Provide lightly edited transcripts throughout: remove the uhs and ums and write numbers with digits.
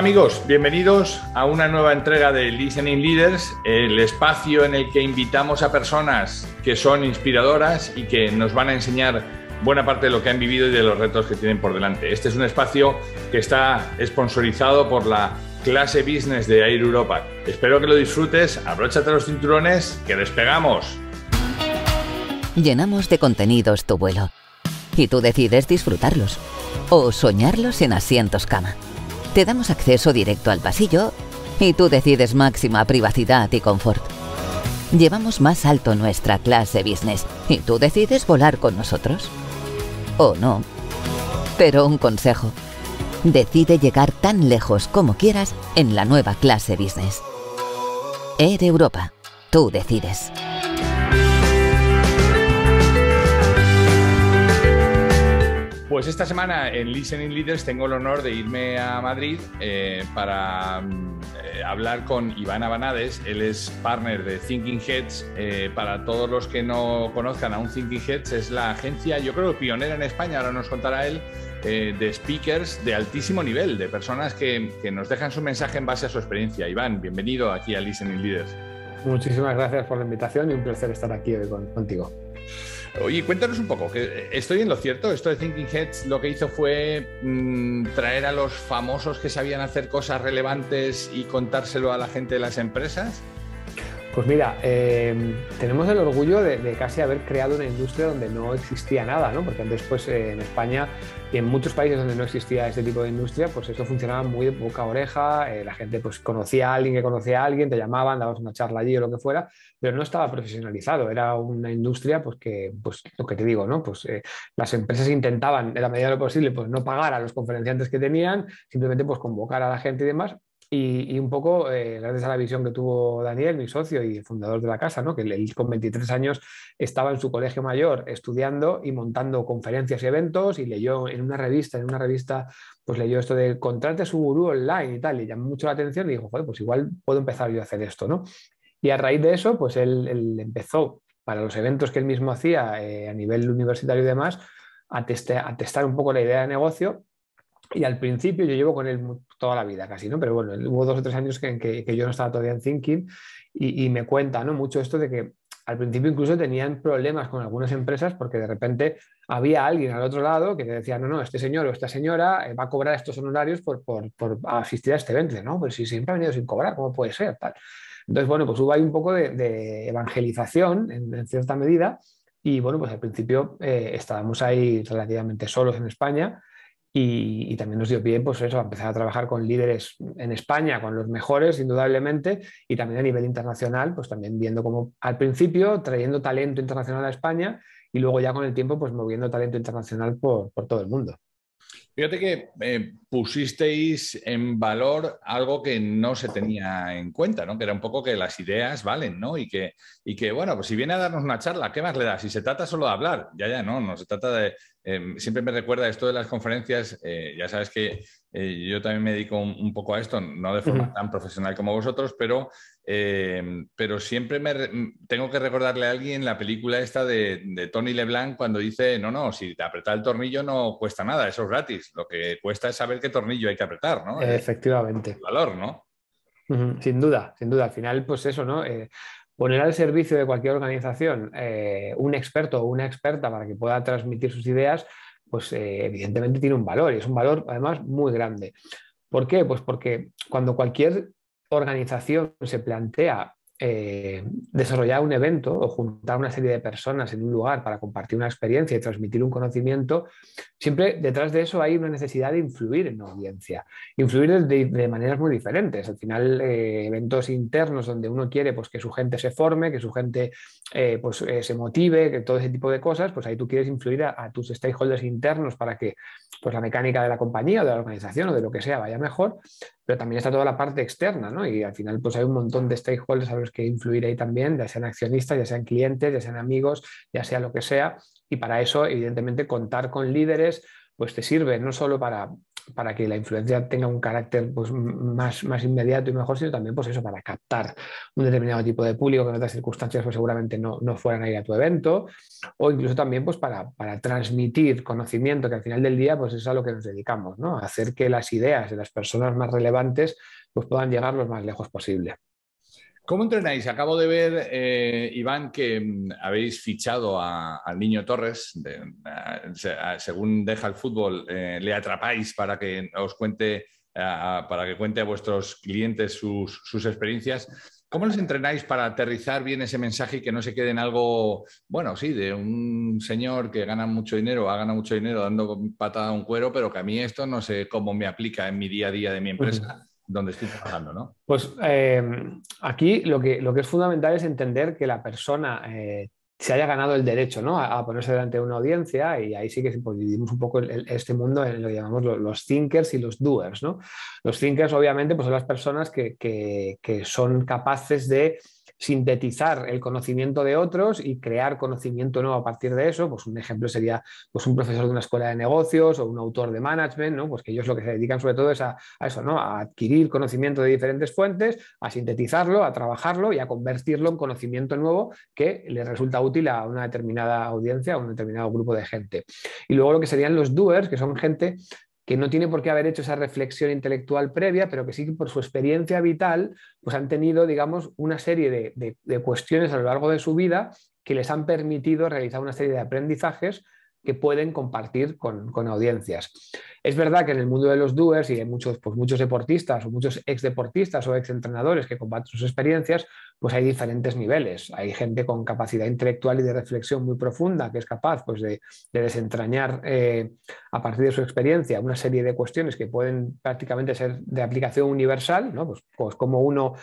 amigos, bienvenidos a una nueva entrega de Listening Leaders, el espacio en el que invitamos a personas que son inspiradoras y que nos van a enseñar buena parte de lo que han vivido y de los retos que tienen por delante. Este es un espacio que está sponsorizado por la clase business de Air Europa. Espero que lo disfrutes, abróchate los cinturones, que despegamos. Llenamos de contenidos tu vuelo y tú decides disfrutarlos o soñarlos en asientos cama. Te damos acceso directo al pasillo y tú decides máxima privacidad y confort. Llevamos más alto nuestra clase business y tú decides volar con nosotros. O no. Pero un consejo. Decide llegar tan lejos como quieras en la nueva clase business. Air Europa. Tú decides. Pues esta semana en Listening Leaders tengo el honor de irme a Madrid para hablar con Iván Abanades. Él es partner de Thinking Heads. Para todos los que no conozcan aún, Thinking Heads es la agencia, yo creo, pionera en España, ahora nos contará él, de speakers de altísimo nivel, de personas que nos dejan su mensaje en base a su experiencia. Iván, bienvenido aquí a Listening Leaders. Muchísimas gracias por la invitación y un placer estar aquí hoy contigo. Oye, cuéntanos un poco, que ¿estoy en lo cierto? Esto de Thinking Heads lo que hizo fue traer a los famosos que sabían hacer cosas relevantes y contárselo a la gente de las empresas. Pues mira, tenemos el orgullo de casi haber creado una industria donde no existía nada, ¿no? Porque antes, pues, en España y en muchos países donde no existía este tipo de industria, pues esto funcionaba muy de boca a oreja, la gente pues conocía a alguien que conocía a alguien, te llamaban, dabas una charla allí o lo que fuera, pero no estaba profesionalizado, era una industria pues que, pues lo que te digo, ¿no? Pues las empresas intentaban, en la medida de lo posible, pues no pagar a los conferenciantes que tenían, simplemente pues convocar a la gente y demás. Y un poco, gracias a la visión que tuvo Daniel, mi socio y fundador de la casa, ¿no? Que él con 23 años estaba en su colegio mayor estudiando y montando conferencias y eventos, y leyó en una revista pues leyó esto de contrate a su gurú online y tal, y llamó mucho la atención y dijo, joder, pues igual puedo empezar yo a hacer esto, ¿no? Y a raíz de eso, pues él empezó, para los eventos que él mismo hacía a nivel universitario y demás, a testar un poco la idea de negocio. Y al principio yo llevo con él toda la vida casi, ¿no? Pero bueno, hubo 2 o 3 años que yo no estaba todavía en Thinking y me cuenta, ¿no? Mucho esto de que al principio incluso tenían problemas con algunas empresas porque de repente había alguien al otro lado que te decía, no, este señor o esta señora va a cobrar estos honorarios por asistir a este evento, ¿no? Pues si siempre ha venido sin cobrar, ¿cómo puede ser? Tal. Entonces, bueno, pues hubo ahí un poco de evangelización en cierta medida y bueno, pues al principio estábamos ahí relativamente solos en España. Y también nos dio pie, pues eso, a empezar a trabajar con líderes en España, con los mejores, indudablemente, y también a nivel internacional, pues también viendo cómo al principio trayendo talento internacional a España y luego ya con el tiempo, pues moviendo talento internacional por todo el mundo. Fíjate que pusisteis en valor algo que no se tenía en cuenta, ¿no? Que era un poco que las ideas valen, ¿no? Y que bueno, pues si viene a darnos una charla, ¿qué más le da? Si se trata solo de hablar, no se trata de... siempre me recuerda esto de las conferencias, ya sabes que yo también me dedico un poco a esto, no de forma tan profesional como vosotros, pero siempre tengo que recordarle a alguien la película esta de Tony LeBlanc cuando dice, no, si te apretar el tornillo no cuesta nada, eso es gratis, lo que cuesta es saber qué tornillo hay que apretar, ¿no? Efectivamente. El valor, ¿no? Sin duda, al final, pues eso, ¿no? Poner al servicio de cualquier organización un experto o una experta para que pueda transmitir sus ideas, pues evidentemente tiene un valor y es un valor además muy grande. ¿Por qué? Pues porque cuando cualquier organización se plantea desarrollar un evento o juntar una serie de personas en un lugar para compartir una experiencia y transmitir un conocimiento, siempre detrás de eso hay una necesidad de influir en la audiencia, influir de maneras muy diferentes. Al final, eventos internos donde uno quiere pues, que su gente se forme, que su gente se motive, que todo ese tipo de cosas, pues ahí tú quieres influir a tus stakeholders internos para que pues, la mecánica de la compañía o de la organización o de lo que sea vaya mejor, pero también está toda la parte externa, ¿no? Y al final pues hay un montón de stakeholders a los que influir ahí también, ya sean accionistas, ya sean clientes, ya sean amigos, ya sea lo que sea, y para eso evidentemente contar con líderes pues te sirve no solo para para que la influencia tenga un carácter pues, más inmediato y mejor, sino también pues eso, para captar un determinado tipo de público que en otras circunstancias pues, seguramente no fueran a ir a tu evento, o incluso también pues, para transmitir conocimiento, que al final del día pues, es a lo que nos dedicamos, ¿no? A hacer que las ideas de las personas más relevantes pues, puedan llegar lo más lejos posible. ¿Cómo entrenáis? Acabo de ver, Iván, que habéis fichado al Niño Torres. Según deja el fútbol, le atrapáis para que os cuente, para que cuente a vuestros clientes sus experiencias. ¿Cómo les entrenáis para aterrizar bien ese mensaje y que no se quede en algo, bueno, sí, de un señor que gana mucho dinero, ha ganado mucho dinero dando patada a un cuero, pero que a mí esto no sé cómo me aplica en mi día a día de mi empresa, donde estoy trabajando, ¿no? Pues aquí lo que es fundamental es entender que la persona se haya ganado el derecho, ¿no? a ponerse delante de una audiencia, y ahí sí que pues, dividimos un poco este mundo en lo que llamamos los thinkers y los doers, ¿no? Los thinkers obviamente pues, son las personas que son capaces de sintetizar el conocimiento de otros y crear conocimiento nuevo a partir de eso. Pues un ejemplo sería pues, un profesor de una escuela de negocios o un autor de management, ¿no? Pues que ellos lo que se dedican sobre todo es a eso, ¿no? A adquirir conocimiento de diferentes fuentes, a sintetizarlo, a trabajarlo y a convertirlo en conocimiento nuevo que le resulta útil a una determinada audiencia, a un determinado grupo de gente. Y luego lo que serían los doers, que son gente que no tiene por qué haber hecho esa reflexión intelectual previa, pero que sí que por su experiencia vital pues han tenido, digamos, una serie de cuestiones a lo largo de su vida que les han permitido realizar una serie de aprendizajes que pueden compartir con audiencias. Es verdad que en el mundo de los doers y hay muchos, pues muchos deportistas o muchos exdeportistas o exentrenadores que comparten sus experiencias, pues hay diferentes niveles. Hay gente con capacidad intelectual y de reflexión muy profunda que es capaz pues, de desentrañar a partir de su experiencia una serie de cuestiones que pueden prácticamente ser de aplicación universal, ¿no? Pues como uno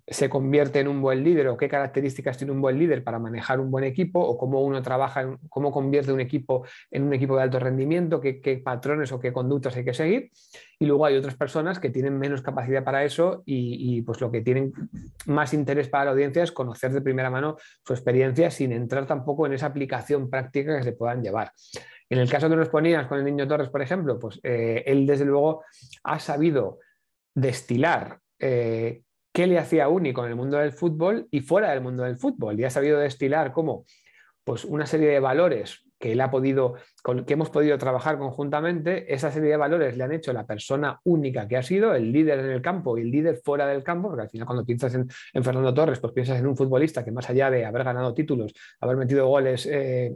se convierte en un buen líder o qué características tiene un buen líder para manejar un buen equipo, o cómo uno trabaja, cómo convierte un equipo en un equipo de alto rendimiento, qué patrones o qué conductas hay que seguir. Y luego hay otras personas que tienen menos capacidad para eso y pues lo que tienen más interés para la audiencia es conocer de primera mano su experiencia sin entrar tampoco en esa aplicación práctica que se puedan llevar. En el caso que nos ponías con el Niño Torres, por ejemplo, pues él desde luego ha sabido destilar qué le hacía único en el mundo del fútbol y fuera del mundo del fútbol, y ha sabido destilar cómo pues, una serie de valores que él ha podido, que hemos podido trabajar conjuntamente. Esa serie de valores le han hecho la persona única que ha sido, el líder en el campo y el líder fuera del campo, porque al final cuando piensas en Fernando Torres, pues piensas en un futbolista que más allá de haber ganado títulos, haber metido goles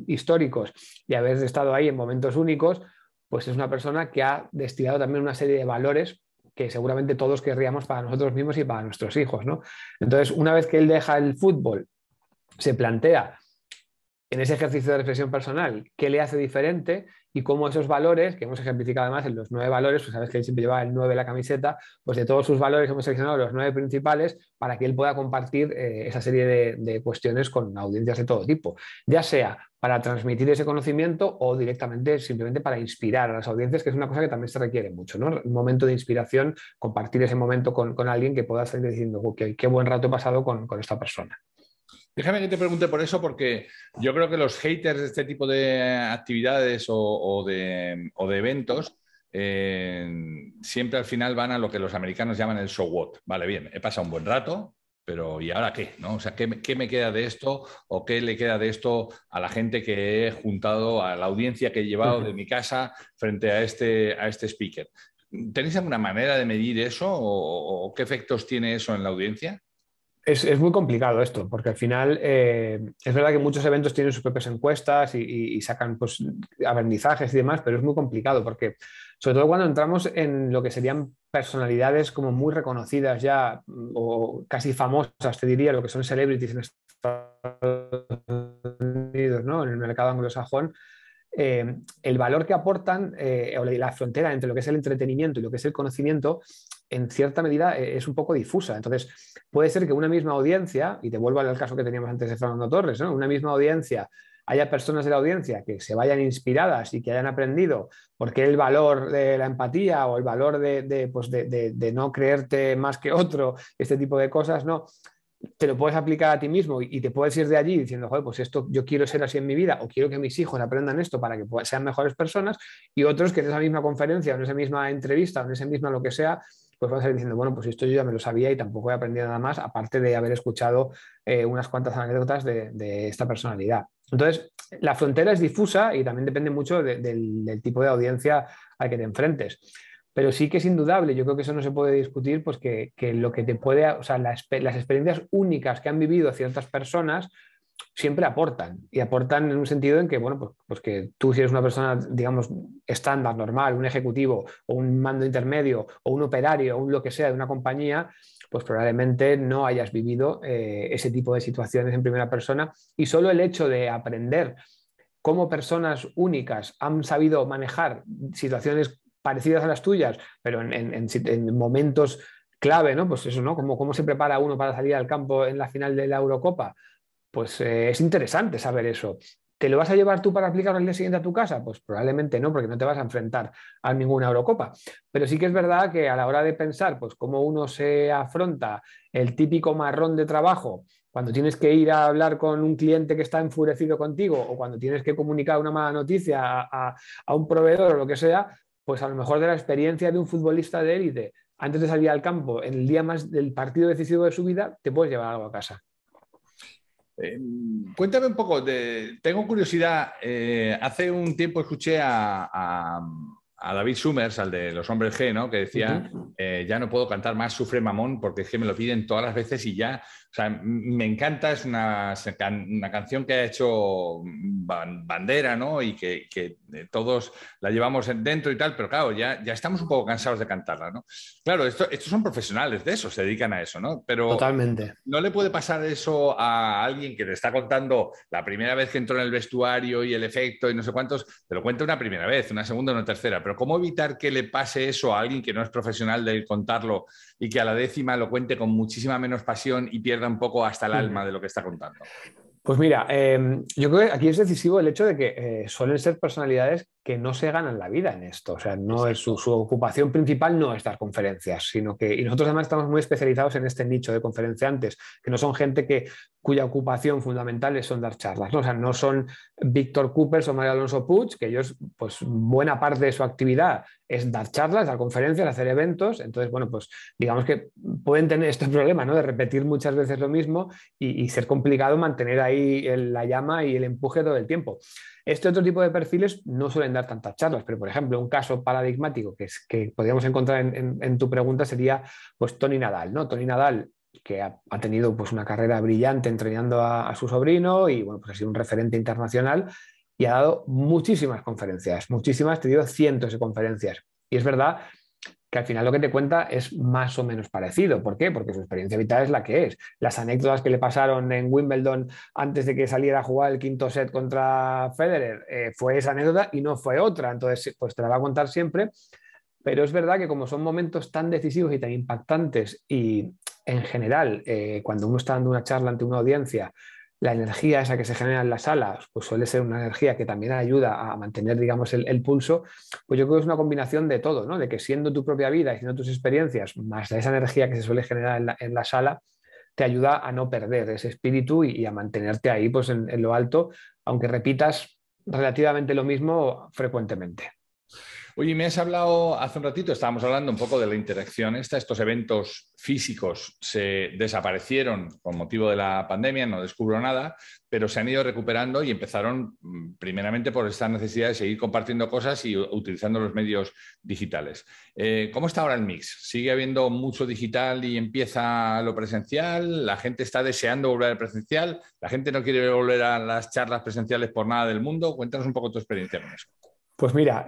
históricos y haber estado ahí en momentos únicos, pues es una persona que ha destilado también una serie de valores que seguramente todos querríamos para nosotros mismos y para nuestros hijos, ¿no? Entonces, una vez que él deja el fútbol, se plantea en ese ejercicio de reflexión personal qué le hace diferente y cómo esos valores, que hemos ejemplificado además en los 9 valores, pues sabes que él siempre lleva el 9 en la camiseta, pues de todos sus valores hemos seleccionado los 9 principales para que él pueda compartir esa serie de cuestiones con audiencias de todo tipo, ya sea para transmitir ese conocimiento o directamente simplemente para inspirar a las audiencias, que es una cosa que también se requiere mucho, ¿no? Un momento de inspiración, compartir ese momento con alguien que pueda salir diciendo qué buen rato he pasado con esta persona. Déjame que te pregunte por eso, porque yo creo que los haters de este tipo de actividades o de eventos siempre al final van a lo que los americanos llaman el so what. Vale, bien, he pasado un buen rato, pero ¿y ahora qué? ¿No? O sea, ¿qué me queda de esto o qué le queda de esto a la gente que he juntado, a la audiencia que he llevado de mi casa frente a este speaker? ¿Tenéis alguna manera de medir eso o qué efectos tiene eso en la audiencia? Es muy complicado esto, porque al final es verdad que muchos eventos tienen sus propias encuestas y sacan pues, aprendizajes y demás, pero es muy complicado porque, sobre todo cuando entramos en lo que serían personalidades como muy reconocidas ya o casi famosas, te diría, lo que son celebrities en Estados Unidos, ¿no? En el mercado anglosajón, el valor que aportan o la frontera entre lo que es el entretenimiento y lo que es el conocimiento, en cierta medida es un poco difusa. Entonces, puede ser que una misma audiencia, y te vuelvo al caso que teníamos antes de Fernando Torres, ¿no? Una misma audiencia, haya personas de la audiencia que se vayan inspiradas y que hayan aprendido porque el valor de la empatía o el valor pues de no creerte más que otro, este tipo de cosas, ¿no? te lo puedes aplicar a ti mismo y te puedes ir de allí diciendo, joder, pues esto yo quiero ser así en mi vida o quiero que mis hijos aprendan esto para que sean mejores personas, y otros que en esa misma conferencia o en esa misma entrevista o en esa misma lo que sea, pues vas a ir diciendo, bueno, pues esto yo ya me lo sabía y tampoco he aprendido nada más, aparte de haber escuchado unas cuantas anécdotas de esta personalidad. Entonces, la frontera es difusa y también depende mucho del tipo de audiencia al que te enfrentes. Pero sí que es indudable, yo creo que eso no se puede discutir, pues que lo que te puede, o sea, las experiencias únicas que han vivido ciertas personas siempre aportan, y aportan en un sentido en que, bueno, pues que tú, si eres una persona, digamos, estándar, normal, un ejecutivo o un mando intermedio o un operario o un lo que sea de una compañía, pues probablemente no hayas vivido ese tipo de situaciones en primera persona, y solo el hecho de aprender cómo personas únicas han sabido manejar situaciones parecidas a las tuyas, pero en momentos clave, ¿no? Pues eso, ¿no? Cómo se prepara uno para salir al campo en la final de la Eurocopa. Pues es interesante saber eso. ¿Te lo vas a llevar tú para aplicarlo al día siguiente a tu casa? Pues probablemente no, porque no te vas a enfrentar a ninguna Eurocopa. Pero sí que es verdad que a la hora de pensar, pues cómo uno se afronta el típico marrón de trabajo cuando tienes que ir a hablar con un cliente que está enfurecido contigo, o cuando tienes que comunicar una mala noticia a un proveedor o lo que sea, pues a lo mejor de la experiencia de un futbolista de élite, antes de salir al campo, en el día más del partido decisivo de su vida, te puedes llevar algo a casa. Cuéntame un poco, tengo curiosidad. Hace un tiempo escuché a David Summers, al de Los Hombres G, ¿no? Que decía, ya no puedo cantar más Sufre Mamón porque es que me lo piden todas las veces y ya. O sea, me encanta, es una canción que ha hecho Bandera, ¿no? Y que todos la llevamos dentro y tal, pero claro, ya estamos un poco cansados de cantarla, ¿no? Claro, estos son profesionales de eso, se dedican a eso, ¿no? Pero Totalmente. ¿no le puede pasar eso a alguien que te está contando la primera vez que entró en el vestuario y el efecto y no sé cuántos? Te lo cuenta una primera vez, una segunda, una tercera. Pero ¿cómo evitar que le pase eso a alguien que no es profesional de contarlo y que a la décima lo cuente con muchísima menos pasión y pierda un poco hasta el alma de lo que está contando? Pues mira, yo creo que aquí es decisivo el hecho de que suelen ser personalidades que no se ganan la vida en esto. O sea, no es su ocupación principal no es dar conferencias, sino que, y nosotros además estamos muy especializados en este nicho de conferenciantes, que no son gente cuya ocupación fundamental es dar charlas, ¿no? O sea, no son Víctor Coopers o Mario Alonso Puig, que ellos, pues buena parte de su actividad es dar charlas, dar conferencias, hacer eventos. Entonces, bueno, pues digamos que pueden tener este problema, ¿no? De repetir muchas veces lo mismo y ser complicado mantener ahí la llama y el empuje todo el tiempo. Este otro tipo de perfiles no suelen dar tantas charlas, pero por ejemplo, un caso paradigmático que podríamos encontrar en tu pregunta sería pues Tony Nadal, ¿no? Tony Nadal, que ha tenido pues una carrera brillante entrenando a su sobrino y bueno, pues ha sido un referente internacional y ha dado muchísimas conferencias, muchísimas, te digo cientos de conferencias. Y es verdad que al final lo que te cuenta es más o menos parecido. ¿Por qué? Porque su experiencia vital es la que es. Las anécdotas que le pasaron en Wimbledon antes de que saliera a jugar el quinto set contra Federer, fue esa anécdota y no fue otra. Entonces, pues te la va a contar siempre. Pero es verdad que como son momentos tan decisivos y tan impactantes y en general, cuando uno está dando una charla ante una audiencia, la energía esa que se genera en las salas, pues suele ser una energía que también ayuda a mantener, digamos, el pulso. Pues yo creo que es una combinación de todo, ¿no? De que siendo tu propia vida y siendo tus experiencias, más esa energía que se suele generar en la sala, te ayuda a no perder ese espíritu y a mantenerte ahí, pues en lo alto, aunque repitas relativamente lo mismo frecuentemente. Oye, me has hablado hace un ratito, estábamos hablando un poco de la interacción estos eventos físicos se desaparecieron con motivo de la pandemia, no descubro nada, pero se han ido recuperando y empezaron primeramente por esta necesidad de seguir compartiendo cosas y utilizando los medios digitales. ¿Cómo está ahora el mix? ¿Sigue habiendo mucho digital y empieza lo presencial? ¿La gente está deseando volver al presencial? ¿La gente no quiere volver a las charlas presenciales por nada del mundo? Cuéntanos un poco tu experiencia con eso. Pues mira,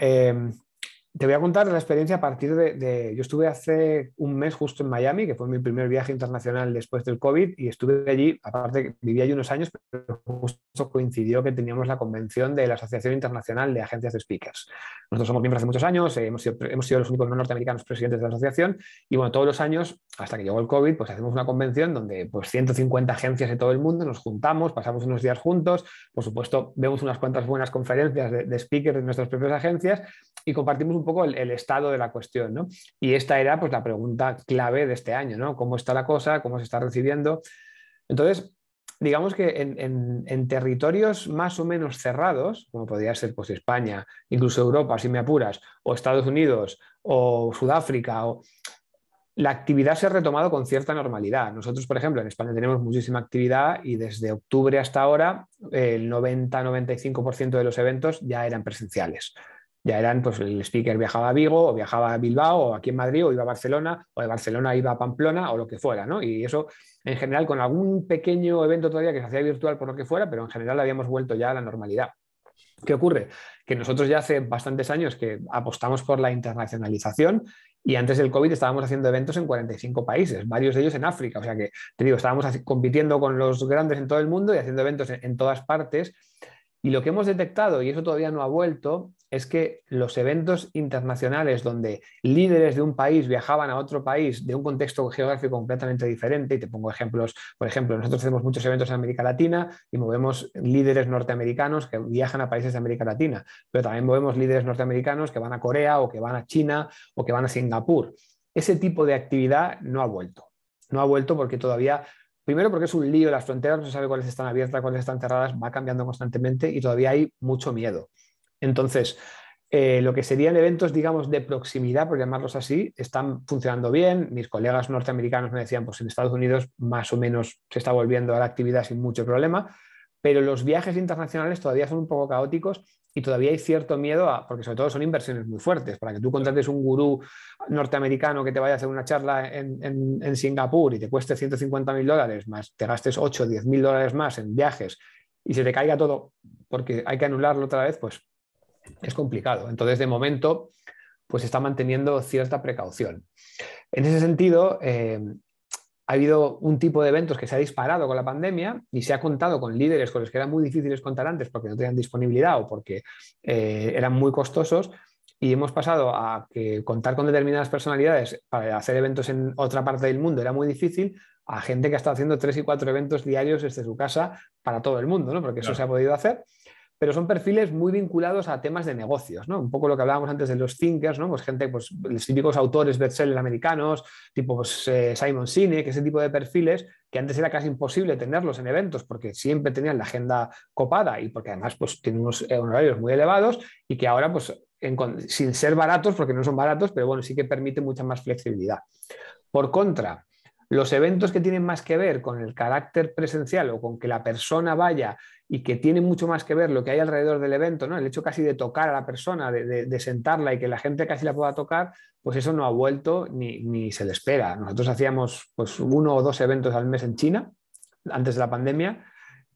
te voy a contar la experiencia a partir de... Yo estuve hace un mes justo en Miami, que fue mi primer viaje internacional después del COVID, y estuve allí, aparte viví allí unos años, pero justo coincidió que teníamos la convención de la Asociación Internacional de Agencias de Speakers. Nosotros somos miembros hace muchos años, hemos sido los únicos no norteamericanos presidentes de la asociación, y bueno, todos los años, hasta que llegó el COVID, pues hacemos una convención donde pues 150 agencias de todo el mundo nos juntamos, pasamos unos días juntos, por supuesto, vemos unas cuantas buenas conferencias de speakers de nuestras propias agencias y compartimos un poco el estado de la cuestión, ¿no? Y esta era pues la pregunta clave de este año, ¿no? ¿Cómo está la cosa? ¿Cómo se está recibiendo? Entonces, digamos que en territorios más o menos cerrados, como podría ser pues, España, incluso Europa, si me apuras, o Estados Unidos, o Sudáfrica, la actividad se ha retomado con cierta normalidad. Nosotros, por ejemplo, en España tenemos muchísima actividad y desde octubre hasta ahora el 90-95% de los eventos ya eran presenciales. Ya eran, pues el speaker viajaba a Vigo o viajaba a Bilbao o aquí en Madrid o iba a Barcelona o de Barcelona iba a Pamplona o lo que fuera, ¿no? Y eso en general con algún pequeño evento todavía que se hacía virtual por lo que fuera, pero en general habíamos vuelto ya a la normalidad. ¿Qué ocurre? Que nosotros ya hace bastantes años que apostamos por la internacionalización y antes del COVID estábamos haciendo eventos en 45 países, varios de ellos en África. O sea que, te digo, estábamos compitiendo con los grandes en todo el mundo y haciendo eventos en todas partes. Y lo que hemos detectado, y eso todavía no ha vuelto, es que los eventos internacionales donde líderes de un país viajaban a otro país de un contexto geográfico completamente diferente, y te pongo ejemplos, por ejemplo, nosotros hacemos muchos eventos en América Latina y movemos líderes norteamericanos que viajan a países de América Latina, pero también movemos líderes norteamericanos que van a Corea o que van a China o que van a Singapur. Ese tipo de actividad no ha vuelto. No ha vuelto porque todavía... Primero porque es un lío, las fronteras no se sabe cuáles están abiertas, cuáles están cerradas, va cambiando constantemente y todavía hay mucho miedo. Entonces, lo que serían eventos, digamos, de proximidad, por llamarlos así, están funcionando bien. Mis colegas norteamericanos me decían, pues en Estados Unidos más o menos se está volviendo a la actividad sin mucho problema, pero los viajes internacionales todavía son un poco caóticos y todavía hay cierto miedo, porque sobre todo son inversiones muy fuertes. Para que tú contrates un gurú norteamericano que te vaya a hacer una charla en Singapur y te cueste $150.000 más, te gastes 8 o 10.000 dólares más en viajes y se te caiga todo porque hay que anularlo otra vez, pues es complicado. Entonces, de momento, pues está manteniendo cierta precaución. En ese sentido, ha habido un tipo de eventos que se ha disparado con la pandemia y se ha contado con líderes con los que eran muy difíciles contar antes porque no tenían disponibilidad o porque eran muy costosos, y hemos pasado a que contar con determinadas personalidades para hacer eventos en otra parte del mundo era muy difícil, a gente que ha estado haciendo 3 y 4 eventos diarios desde su casa para todo el mundo, ¿no? Porque eso se ha podido hacer. Pero son perfiles muy vinculados a temas de negocios, ¿no? Un poco lo que hablábamos antes de los thinkers, ¿no? Pues gente, pues los típicos autores bestsellers americanos, tipo pues, Simon Sinek, ese tipo de perfiles que antes era casi imposible tenerlos en eventos porque siempre tenían la agenda copada y porque además pues tienen unos honorarios muy elevados y que ahora pues sin ser baratos, porque no son baratos, pero bueno, sí que permite mucha más flexibilidad. Por contra, los eventos que tienen más que ver con el carácter presencial o con que la persona vaya y que tiene mucho más que ver lo que hay alrededor del evento, ¿no? El hecho casi de tocar a la persona, de sentarla y que la gente casi la pueda tocar, pues eso no ha vuelto ni se le espera. Nosotros hacíamos pues 1 o 2 eventos al mes en China antes de la pandemia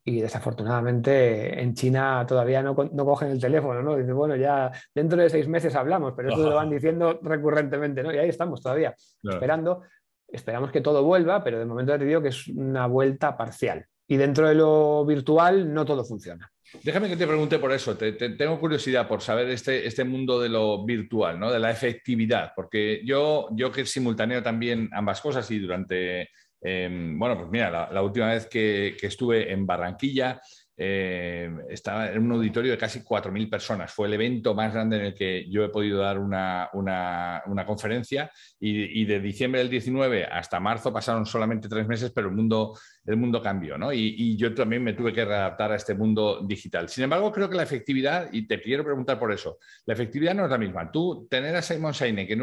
y desafortunadamente en China todavía no cogen el teléfono, ¿no? Dice, bueno, ya dentro de 6 meses hablamos, pero eso lo van diciendo recurrentemente, ¿no? Y ahí estamos todavía esperando. Esperamos que todo vuelva, pero de momento ya te digo que es una vuelta parcial. Y dentro de lo virtual no todo funciona. Déjame que te pregunte por eso. Tengo curiosidad por saber este mundo de lo virtual, ¿no? De la efectividad, porque yo que simultaneo también ambas cosas y durante, bueno, pues mira, la última vez que estuve en Barranquilla, estaba en un auditorio de casi 4.000 personas. Fue el evento más grande en el que yo he podido dar una conferencia y de diciembre del 19 hasta marzo pasaron solamente 3 meses, pero el mundo cambió, ¿no? Y yo también me tuve que readaptar a este mundo digital. Sin embargo, creo que la efectividad, y te quiero preguntar por eso, la efectividad no es la misma. Tú tener a Simon Sinek en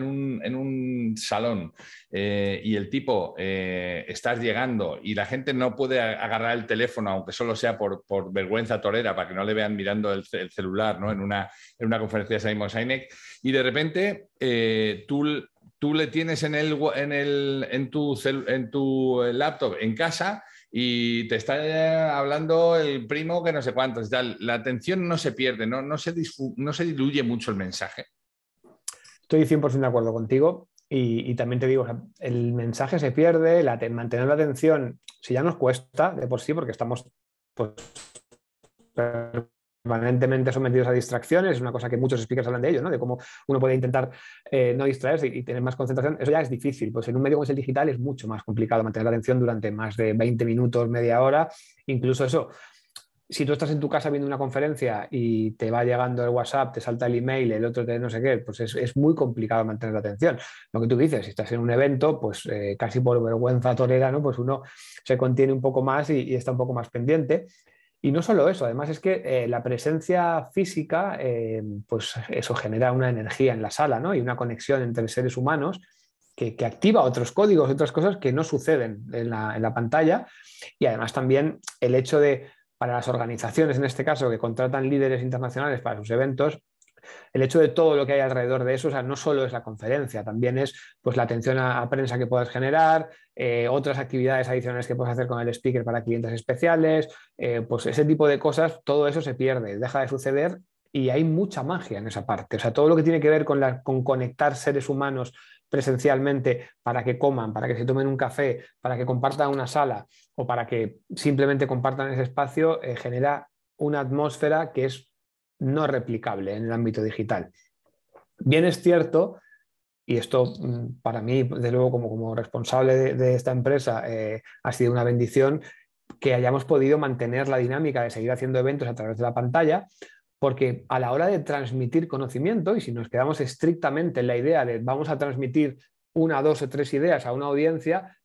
un salón y el tipo estás llegando y la gente no puede agarrar el teléfono, aunque solo sea por vergüenza torera, para que no le vean mirando el celular, ¿no? En una conferencia de Simon Sinek, y de repente tú le tienes en tu laptop en casa y te está hablando el primo que no sé cuántos y tal. La atención no se pierde, no se diluye mucho el mensaje. Estoy 100% de acuerdo contigo. Y también te digo, o sea, el mensaje se pierde, mantener la atención, si ya nos cuesta de por sí, porque estamos pues, permanentemente sometidos a distracciones, es una cosa que muchos speakers hablan de ello, ¿no? De cómo uno puede intentar no distraerse y tener más concentración. Eso ya es difícil, pues en un medio como es el digital es mucho más complicado mantener la atención durante más de 20 minutos, media hora, incluso eso. si tú estás en tu casa viendo una conferencia y te va llegando el WhatsApp, te salta el email, el otro te no sé qué, pues es muy complicado mantener la atención. Lo que tú dices, si estás en un evento, pues casi por vergüenza torera, ¿no? Pues uno se contiene un poco más y está un poco más pendiente. Y no solo eso, además es que la presencia física, pues eso genera una energía en la sala, ¿no? Y una conexión entre seres humanos que activa otros códigos, otras cosas que no suceden en la pantalla. Y además también el hecho de, para las organizaciones en este caso, que contratan líderes internacionales para sus eventos, el hecho de todo lo que hay alrededor de eso, o sea, no solo es la conferencia, también es pues, la atención a prensa que puedas generar, otras actividades adicionales que puedes hacer con el speaker para clientes especiales, pues ese tipo de cosas, todo eso se pierde, deja de suceder y hay mucha magia en esa parte. O sea, todo lo que tiene que ver con conectar seres humanos presencialmente para que coman, para que se tomen un café, para que compartan una sala o para que simplemente compartan ese espacio, genera una atmósfera que es no replicable en el ámbito digital. Bien es cierto, y esto para mí, desde luego, como responsable de esta empresa, ha sido una bendición que hayamos podido mantener la dinámica de seguir haciendo eventos a través de la pantalla, porque a la hora de transmitir conocimiento, y si nos quedamos estrictamente en la idea de vamos a transmitir una, dos o tres ideas a una audiencia,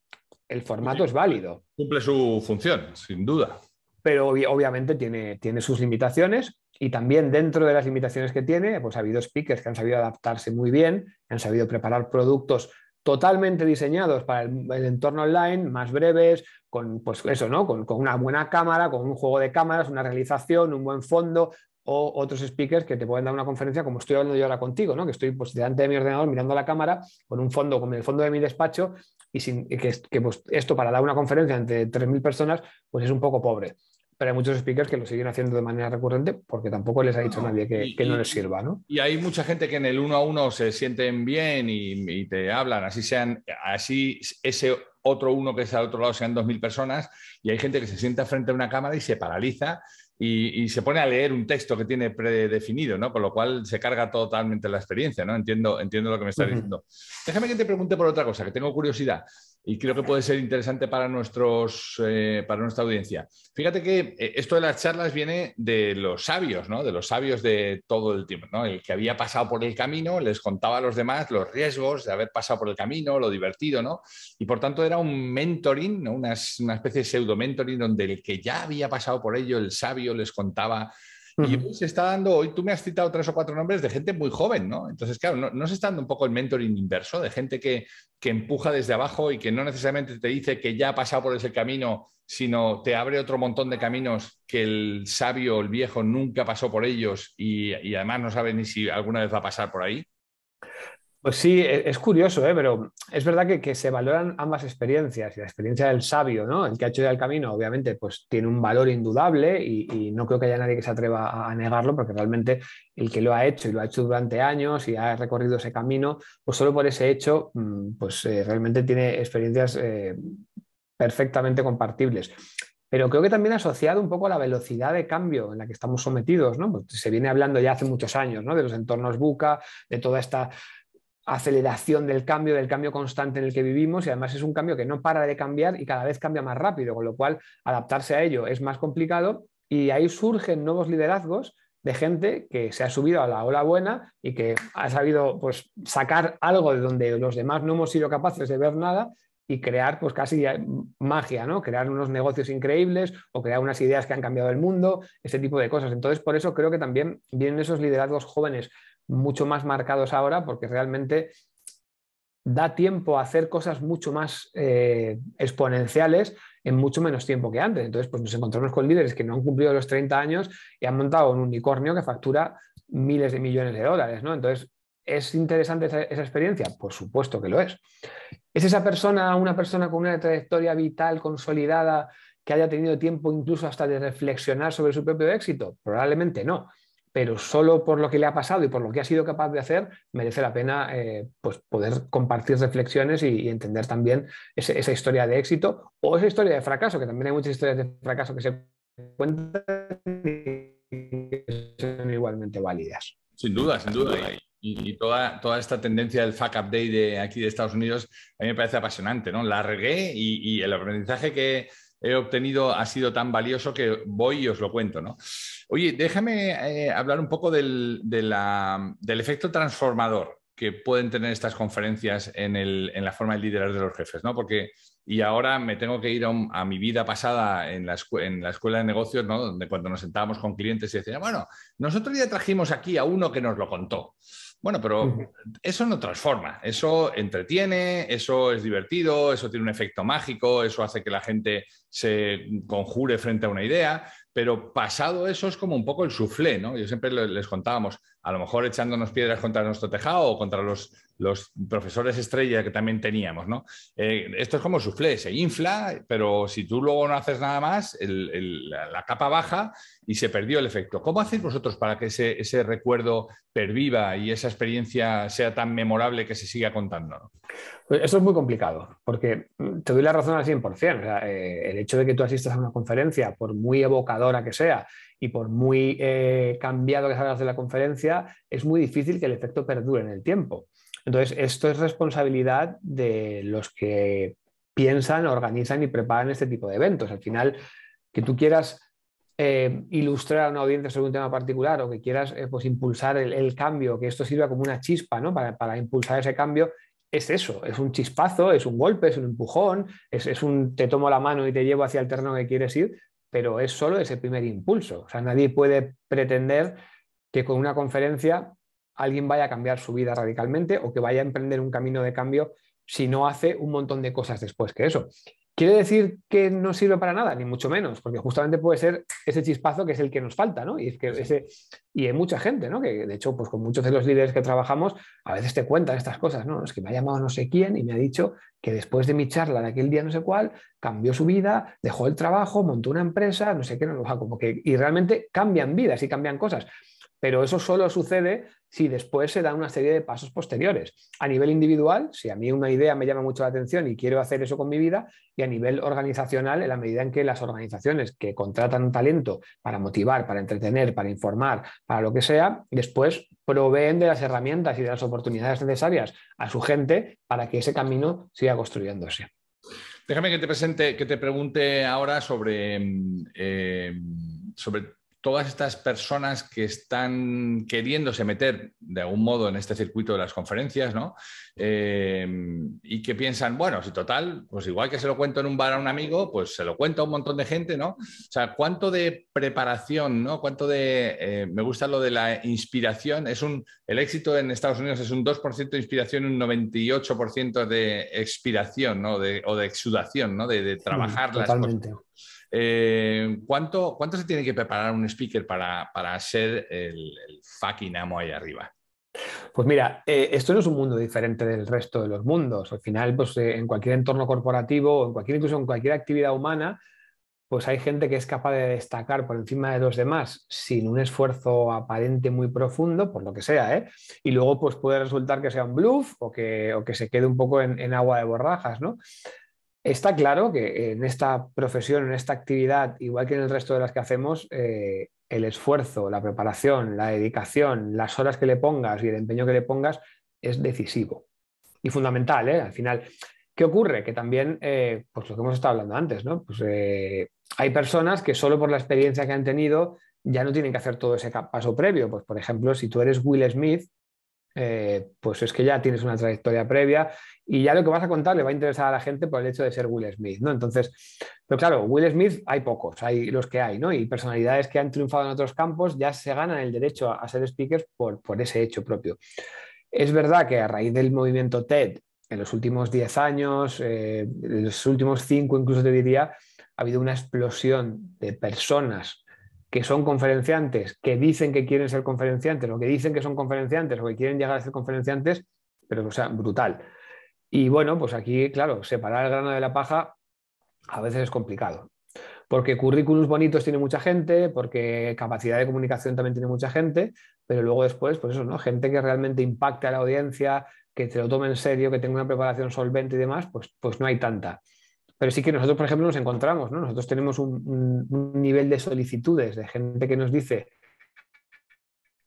el formato es válido. Cumple su función, sin duda. Pero obviamente tiene sus limitaciones y también dentro de las limitaciones que tiene, pues ha habido speakers que han sabido adaptarse muy bien, han sabido preparar productos totalmente diseñados para el entorno online, más breves, con pues eso, ¿no? Con una buena cámara, con un juego de cámaras, una realización, un buen fondo, o otros speakers que te pueden dar una conferencia como estoy hablando yo ahora contigo, ¿no? Que estoy pues, delante de mi ordenador mirando la cámara con un fondo, con el fondo de mi despacho y que pues, esto para dar una conferencia entre 3.000 personas pues es un poco pobre. Pero hay muchos speakers que lo siguen haciendo de manera recurrente porque tampoco les ha dicho nadie que no les sirva, ¿no? Y hay mucha gente que en el 1-a-1 se sienten bien y te hablan, así ese otro uno que es al otro lado sean 2.000 personas, y hay gente que se sienta frente a una cámara y se paraliza y se pone a leer un texto que tiene predefinido, ¿no? Con lo cual se carga totalmente la experiencia, ¿no? Entiendo lo que me estás diciendo. Déjame que te pregunte por otra cosa, que tengo curiosidad y creo que puede ser interesante para nuestra audiencia. Fíjate que esto de las charlas viene de los sabios, ¿no? De los sabios de todo el tiempo, ¿no? El que había pasado por el camino les contaba a los demás los riesgos de haber pasado por el camino, lo divertido, ¿no? Y por tanto era un mentoring, ¿no? Una especie de pseudo-mentoring donde el que ya había pasado por ello, el sabio, les contaba. Y hoy se está dando, hoy tú me has citado 3 o 4 nombres de gente muy joven, ¿no? Entonces, claro, no se está dando un poco el mentoring inverso de gente que empuja desde abajo y que no necesariamente te dice que ya ha pasado por ese camino, sino te abre otro montón de caminos que el sabio, el viejo, nunca pasó por ellos y además no sabe ni si alguna vez va a pasar por ahí. Pues sí, es curioso, pero es verdad que se valoran ambas experiencias y la experiencia del sabio, ¿no? El que ha hecho ya el camino, obviamente, pues tiene un valor indudable y no creo que haya nadie que se atreva a negarlo porque realmente el que lo ha hecho y lo ha hecho durante años y ha recorrido ese camino, pues solo por ese hecho, pues realmente tiene experiencias perfectamente compartibles. Pero creo que también asociado un poco a la velocidad de cambio en la que estamos sometidos, ¿no? Pues se viene hablando ya hace muchos años, ¿no? De los entornos VUCA, de toda esta aceleración del cambio constante en el que vivimos y además es un cambio que no para de cambiar y cada vez cambia más rápido, con lo cual adaptarse a ello es más complicado y ahí surgen nuevos liderazgos de gente que se ha subido a la ola buena y que ha sabido pues, sacar algo de donde los demás no hemos sido capaces de ver nada y crear pues casi magia, ¿no? Crear unos negocios increíbles o crear unas ideas que han cambiado el mundo, ese tipo de cosas. Entonces, por eso creo que también vienen esos liderazgos jóvenes mucho más marcados ahora porque realmente da tiempo a hacer cosas mucho más exponenciales en mucho menos tiempo que antes. Entonces, pues nos encontramos con líderes que no han cumplido los 30 años y han montado un unicornio que factura miles de millones de dólares, ¿no? Entonces, ¿es interesante esa experiencia? Por supuesto que lo es. ¿Es esa persona una persona con una trayectoria vital consolidada que haya tenido tiempo incluso hasta de reflexionar sobre su propio éxito? Probablemente no. Pero solo por lo que le ha pasado y por lo que ha sido capaz de hacer, merece la pena pues poder compartir reflexiones y entender también esa historia de éxito o esa historia de fracaso, que también hay muchas historias de fracaso que se cuentan y son igualmente válidas. Sin duda, sin duda. Y toda esta tendencia del Fuck Up Day de aquí de Estados Unidos a mí me parece apasionante, ¿no? La regué y el aprendizaje que he obtenido ha sido tan valioso que voy y os lo cuento, ¿no? Oye, déjame hablar un poco del efecto transformador que pueden tener estas conferencias en la forma de liderar de los jefes, ¿no? Porque, y ahora me tengo que ir a mi vida pasada en la escuela de negocios, ¿no? Donde cuando nos sentábamos con clientes y decían, bueno, nosotros ya trajimos aquí a uno que nos lo contó. Bueno, pero eso no transforma, eso entretiene, eso es divertido, eso tiene un efecto mágico, eso hace que la gente se conjure frente a una idea, pero pasado eso es como un poco el soufflé, ¿no? Yo siempre les contábamos, a lo mejor echándonos piedras contra nuestro tejado o contra los profesores estrella que también teníamos, ¿no? Esto es como el soufflé, se infla, pero si tú luego no haces nada más, la capa baja y se perdió el efecto. ¿Cómo hacéis vosotros para que ese recuerdo perviva y esa experiencia sea tan memorable que se siga contando, ¿no? Pues eso es muy complicado, porque te doy la razón al 100%. O sea, el hecho de que tú asistas a una conferencia, por muy evocadora que sea y por muy cambiado que salgas de la conferencia, es muy difícil que el efecto perdure en el tiempo. Entonces, esto es responsabilidad de los que piensan, organizan y preparan este tipo de eventos. Al final, que tú quieras ilustrar a una audiencia sobre un tema particular o que quieras pues impulsar el cambio, que esto sirva como una chispa, ¿no? para impulsar ese cambio, es eso, es un chispazo, es un golpe, es un empujón, es un te tomo la mano y te llevo hacia el terreno que quieres ir, pero es solo ese primer impulso. O sea, nadie puede pretender que con una conferencia alguien vaya a cambiar su vida radicalmente o que vaya a emprender un camino de cambio si no hace un montón de cosas después que eso. ¿Quiere decir que no sirve para nada? Ni mucho menos, porque justamente puede ser ese chispazo que es el que nos falta, ¿no? Y es que y hay mucha gente, ¿no? Que de hecho, pues con muchos de los líderes que trabajamos, a veces te cuentan estas cosas, ¿no? Es que me ha llamado no sé quién y me ha dicho que después de mi charla de aquel día no sé cuál, cambió su vida, dejó el trabajo, montó una empresa, no sé qué, no, como que, y realmente cambian vidas y cambian cosas. Pero eso solo sucede si después se dan una serie de pasos posteriores. A nivel individual, si a mí una idea me llama mucho la atención y quiero hacer eso con mi vida, y a nivel organizacional, en la medida en que las organizaciones que contratan un talento para motivar, para entretener, para informar, para lo que sea, después proveen de las herramientas y de las oportunidades necesarias a su gente para que ese camino siga construyéndose. Déjame que te pregunte ahora sobre todas estas personas que están queriéndose meter de algún modo en este circuito de las conferencias, ¿no? Y que piensan, bueno, si total, pues igual que se lo cuento en un bar a un amigo, pues se lo cuento a un montón de gente, ¿no? O sea, ¿cuánto de preparación, ¿no? ¿Cuánto de... me gusta lo de la inspiración? El éxito en Estados Unidos es un 2% de inspiración y un 98% de expiración, ¿no? O de exudación, ¿no? De trabajar las cosas. ¿Cuánto se tiene que preparar un speaker para ser el fucking amo ahí arriba? Pues mira, esto no es un mundo diferente del resto de los mundos. Al final, pues en cualquier entorno corporativo o incluso en cualquier actividad humana, pues hay gente que es capaz de destacar por encima de los demás sin un esfuerzo aparente muy profundo, por lo que sea, ¿eh? Y luego pues puede resultar que sea un bluff o que se quede un poco en agua de borrajas, ¿no? Está claro que en esta profesión, en esta actividad, igual que en el resto de las que hacemos, el esfuerzo, la preparación, la dedicación, las horas que le pongas y el empeño que le pongas es decisivo y fundamental, ¿eh? Al final, ¿qué ocurre? Que también, pues lo que hemos estado hablando antes, ¿no? Pues hay personas que solo por la experiencia que han tenido ya no tienen que hacer todo ese paso previo. Pues, por ejemplo, si tú eres Will Smith, pues es que ya tienes una trayectoria previa y ya lo que vas a contar le va a interesar a la gente por el hecho de ser Will Smith, ¿no? Entonces, pero claro, Will Smith hay pocos, hay los que hay, ¿no? Y personalidades que han triunfado en otros campos ya se ganan el derecho a ser speakers por ese hecho propio. Es verdad que a raíz del movimiento TED, en los últimos 10 años, en los últimos 5 incluso te diría, ha habido una explosión de personas que son conferenciantes, que dicen que quieren ser conferenciantes, o que dicen que son conferenciantes, o que quieren llegar a ser conferenciantes, pero o sea, brutal. Y bueno, pues aquí, claro, separar el grano de la paja a veces es complicado. Porque currículums bonitos tiene mucha gente, porque capacidad de comunicación también tiene mucha gente, pero luego después, pues eso, ¿no? Gente que realmente impacte a la audiencia, que te lo tome en serio, que tenga una preparación solvente y demás, pues no hay tanta. Pero sí que nosotros, por ejemplo, nos encontramos, ¿no? Nosotros tenemos un nivel de solicitudes de gente que nos dice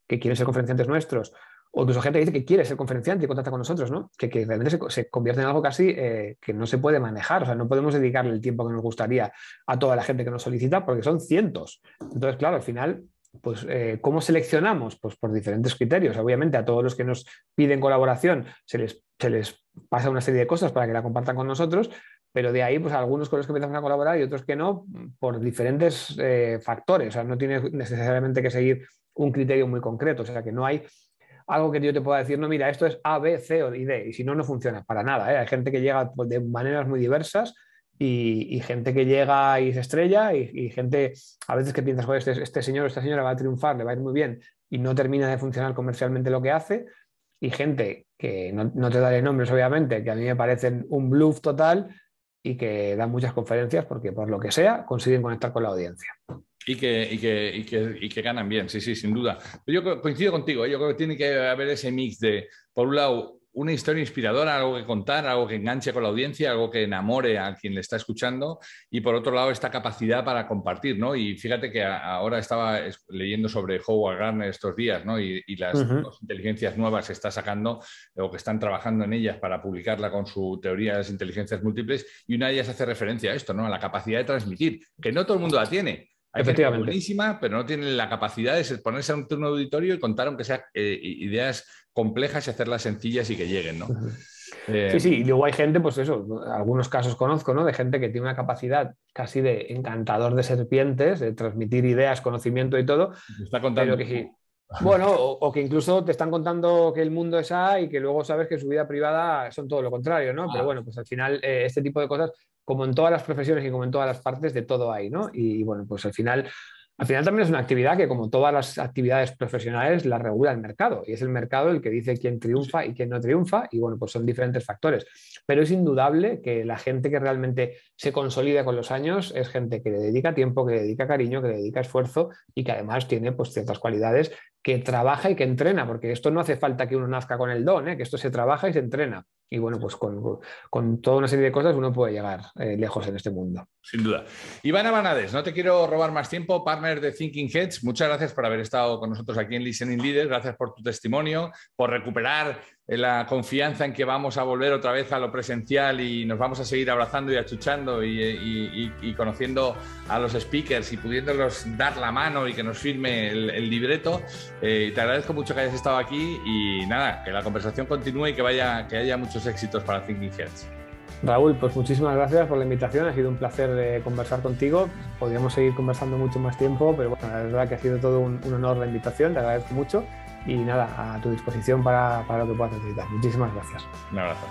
que quieren ser conferenciantes nuestros O incluso gente que dice que quiere ser conferenciante y contacta con nosotros, ¿no? Que realmente se convierte en algo casi que no se puede manejar. O sea, no podemos dedicarle el tiempo que nos gustaría a toda la gente que nos solicita porque son cientos. Entonces, claro, al final, pues, ¿cómo seleccionamos? Pues por diferentes criterios. Obviamente, a todos los que nos piden colaboración se les pasa una serie de cosas para que la compartan con nosotros, pero de ahí, pues algunos con los que empezamos a colaborar y otros que no, por diferentes factores. O sea, no tiene necesariamente que seguir un criterio muy concreto. O sea, que no hay algo que yo te pueda decir, no, mira, esto es A, B, C o D, y si no, no funciona para nada, ¿eh? Hay gente que llega de maneras muy diversas y gente que llega y se estrella y gente a veces que piensas, joder, este señor o esta señora va a triunfar, le va a ir muy bien y no termina de funcionar comercialmente lo que hace, y gente que no te daré nombres, obviamente, que a mí me parecen un bluff total y que dan muchas conferencias porque por lo que sea consiguen conectar con la audiencia. Y que ganan bien, sí, sin duda. Yo coincido contigo, ¿eh? Yo creo que tiene que haber ese mix de, por un lado, una historia inspiradora, algo que contar, algo que enganche con la audiencia, algo que enamore a quien le está escuchando, y por otro lado, esta capacidad para compartir, ¿no? Y fíjate que ahora estaba leyendo sobre Howard Gardner estos días, ¿no? Y las inteligencias nuevas que está sacando o que están trabajando en ellas para publicarla con su teoría de las inteligencias múltiples, y una de ellas hace referencia a esto, ¿no? A la capacidad de transmitir, que no todo el mundo la tiene. Hay gente buenísima, pero no tiene la capacidad de ponerse a un turno de auditorio y contar, aunque sea ideas complejas, y hacerlas sencillas y que lleguen, ¿no? Sí, y luego hay gente, pues eso, algunos casos conozco, ¿no? De gente que tiene una capacidad casi de encantador de serpientes, de transmitir ideas, conocimiento y todo. Está contando. Pero que sí. Bueno, o que incluso te están contando que el mundo es A y que luego sabes que su vida privada son todo lo contrario, ¿no? Pero bueno, pues al final este tipo de cosas, como en todas las profesiones y como en todas las partes, de todo hay, ¿no? Y bueno, pues al final también es una actividad que, como todas las actividades profesionales, la regula el mercado, y es el mercado el que dice quién triunfa y quién no triunfa, y bueno, pues son diferentes factores. Pero es indudable que la gente que realmente se consolida con los años es gente que le dedica tiempo, que le dedica cariño, que le dedica esfuerzo y que además tiene pues ciertas cualidades, que trabaja y que entrena, porque esto no hace falta que uno nazca con el don, que esto se trabaja y se entrena. Y bueno, pues con toda una serie de cosas uno puede llegar lejos en este mundo. Sin duda. Iván Abanades, no te quiero robar más tiempo, partner de Thinking Heads. Muchas gracias por haber estado con nosotros aquí en Listening Leaders. Gracias por tu testimonio, por recuperar la confianza en que vamos a volver otra vez a lo presencial y nos vamos a seguir abrazando y achuchando y conociendo a los speakers y pudiéndolos dar la mano y que nos firme el libreto. Te agradezco mucho que hayas estado aquí y nada, que la conversación continúe y que haya muchos éxitos para Thinking Heads. Raúl, pues muchísimas gracias por la invitación, ha sido un placer conversar contigo. Podríamos seguir conversando mucho más tiempo, pero bueno, la verdad que ha sido todo un honor la invitación, te agradezco mucho y nada, a tu disposición para lo que puedas necesitar. Muchísimas gracias. Un abrazo.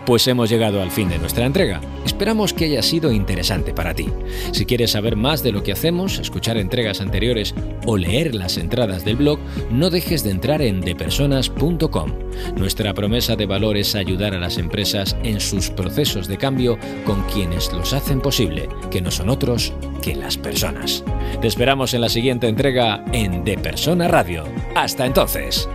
Pues hemos llegado al fin de nuestra entrega. Esperamos que haya sido interesante para ti. Si quieres saber más de lo que hacemos, escuchar entregas anteriores o leer las entradas del blog, no dejes de entrar en depersonas.com. Nuestra promesa de valor es ayudar a las empresas en sus procesos de cambio con quienes los hacen posible, que no son otros que las personas. Te esperamos en la siguiente entrega en De Persona Radio. Hasta entonces.